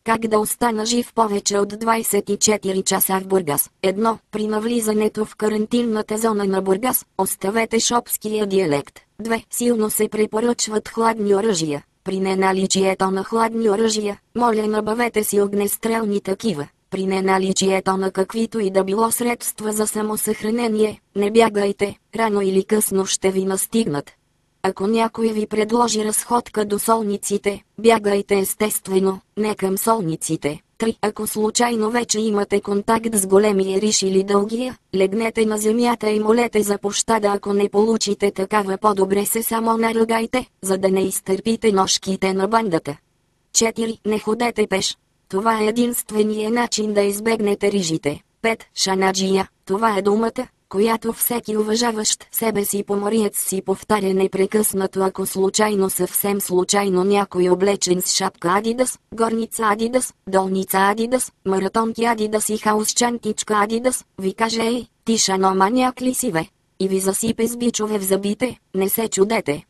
Как да остана жив повече от 24 часа в Бургас? 1. При навлизането в карантинната зона на Бургас, оставете шопския диалект. 2. Силно се препоръчват хладни оръжия. При неналичието на хладни оръжия, моля набавете си огнестрелни такива. При неналичието на каквито и да било средства за самосъхранение, не бягайте, рано или късно ще ви настигнат. Ако някой ви предложи разходка до солниците, бягайте естествено, не към солниците. 3. Ако случайно вече имате контакт с големия риш или дългия, легнете на земята и молете за пощада. Ако не получите такава, по-добре се само наръгайте, за да не изтърпите ножките на бандата. 4. Не ходете пеш. Това е единствения начин да избегнете рижите. 5. Шанаджия, това е думата, която всеки уважаващ себе си помориец си повтаря непрекъснато. Ако съвсем случайно някой облечен с шапка Адидас, горница Адидас, долница Адидас, маратонки Адидас и хаусчантичка Адидас, ви каже: ей, ти шаноманяк ли си, бе? И ви засипе с бичове в зъбите, не се чудете.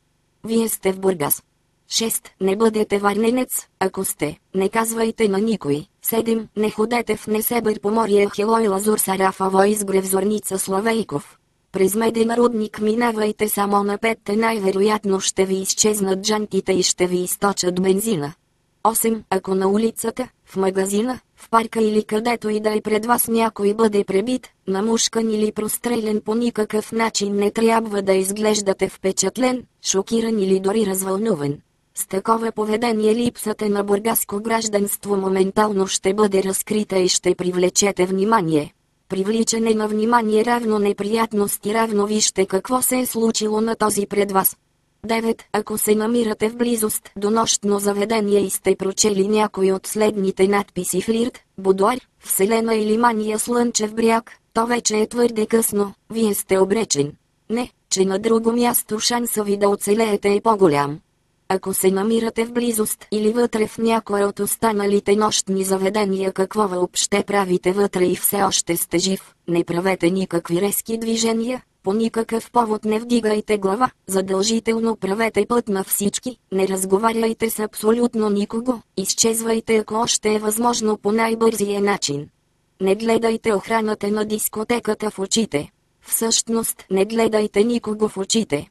Вие сте в Бургас. 6. Не бъдете варненец, ако сте, не казвайте на никой. 7. Не ходете в Несебър по Мория Хилой Лазур Сарафово Изгрев Зорница Славейков. През Меден рудник минавайте само на 5, най-вероятно ще ви изчезнат джантите и ще ви източат бензина. 8. Ако на улицата, в магазина, в парка или където и да е пред вас някой бъде пребит, намушкан или прострелян, по никакъв начин не трябва да изглеждате впечатлен, шокиран или дори развълнуван. С такова поведение липсата на бургаско гражданство моментално ще бъде разкрита и ще привлечете внимание. Привличане на внимание равно неприятности равно вижте какво се е случило на този пред вас. 9. Ако се намирате в близост до нощно заведение и сте прочели някой от следните надписи: флирт, будуар, вселена или мания слънчев бряг, то вече е твърде късно, вие сте обречен. Не, че на друго място шанса ви да оцелеете е по-голям. Ако се намирате в близост или вътре в някое от останалите нощни заведения, какво въобще правите вътре и все още сте жив, не правете никакви резки движения, по никакъв повод не вдигайте глава, задължително правете път на всички, не разговаряйте с абсолютно никого, изчезвайте ако още е възможно по най-бързия начин. Не гледайте охраната на дискотеката в очите. Всъщност не гледайте никого в очите.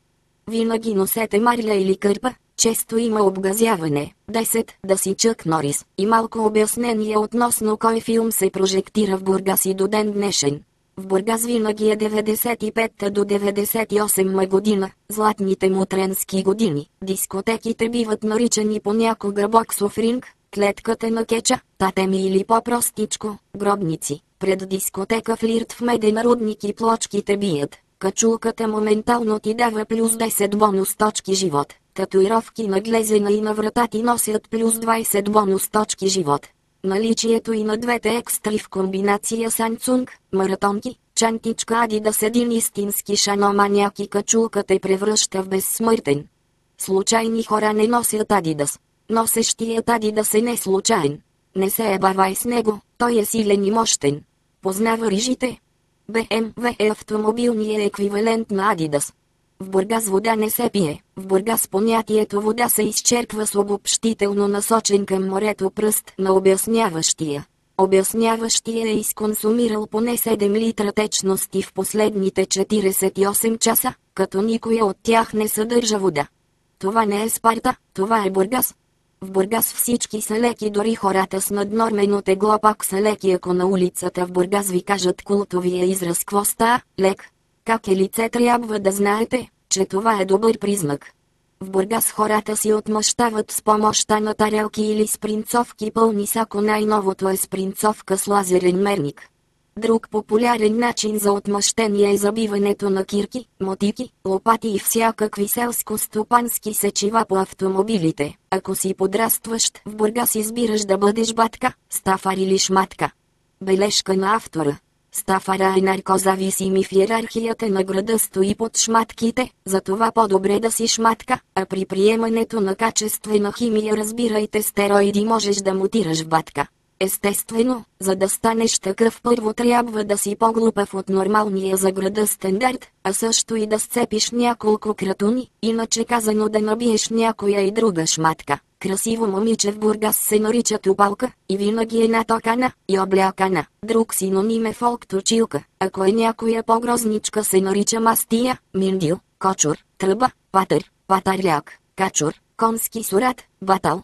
Винаги носете марля или кърпа, често има обгазяване. 10. Да си Чък Норис. И малко обяснение относно кой филм се прожектира в Бургас и до ден днешен. В Бургас винаги е 95 до 98 година, златните мутренски години. Дискотеките биват наричани понякога боксов ринг, клетката на кеча, татеми или по-простичко, гробници. Пред дискотека флирт в Меден рудник и плочките бият. Качулката моментално ти дава плюс 10 бонус точки живот. Татуировки на глезена и на врата ти носят плюс 20 бонус точки живот. Наличието и на двете екстри в комбинация Samsung, маратонки, чантичка Adidas, един истински шаноманяк и качулка те превръща в безсмъртен. Случайни хора не носят Adidas. Носещият Adidas е не случайен. Не се ебавай с него, той е силен и мощен. Познава рижите? BMW е автомобилният еквивалент на Adidas. В Бургас вода не се пие. В Бургас понятието вода се изчерпва с обобщително насочен към морето пръст на обясняващия. Обясняващия е изконсумирал поне 7 литра течности в последните 48 часа, като никоя от тях не съдържа вода. Това не е Спарта, това е Бургас. В Бургас всички са леки, дори хората с наднормено тегло пак са леки. Ако на улицата в Бургас ви кажат култовия израз "Кво ста, лек", как е лице, трябва да знаете, че това е добър признак. В Бургас хората си отмъщават с помощта на тарелки или спринцовки пълни с, ако най-новото е спринцовка с лазерен мерник. Друг популярен начин за отмъщение е забиването на кирки, мотики, лопати и всякакви селско-стопански сечива по автомобилите. Ако си подрастващ, в Бургас избираш да бъдеш батка, стафар или шматка. Бележка на автора. Стафара е наркозависим и в иерархията на града стои под шматките, затова по-добре да си шматка, а при приемането на качествена химия разбирайте стероиди можеш да мутираш в батка. Естествено, за да станеш такъв първо трябва да си по-глупав от нормалния за града стандарт, а също и да сцепиш няколко кратуни, иначе казано да набиеш някоя и друга шматка. Красиво момиче в Бургас се нарича Тупалка, и винаги е натокана и облякана. Друг синоним е фолк-точилка, ако е някоя по-грозничка се нарича Мастия, Миндил, Кочур, Тръба, Патър, Патърляк, Качур, Конски сурат, Батал,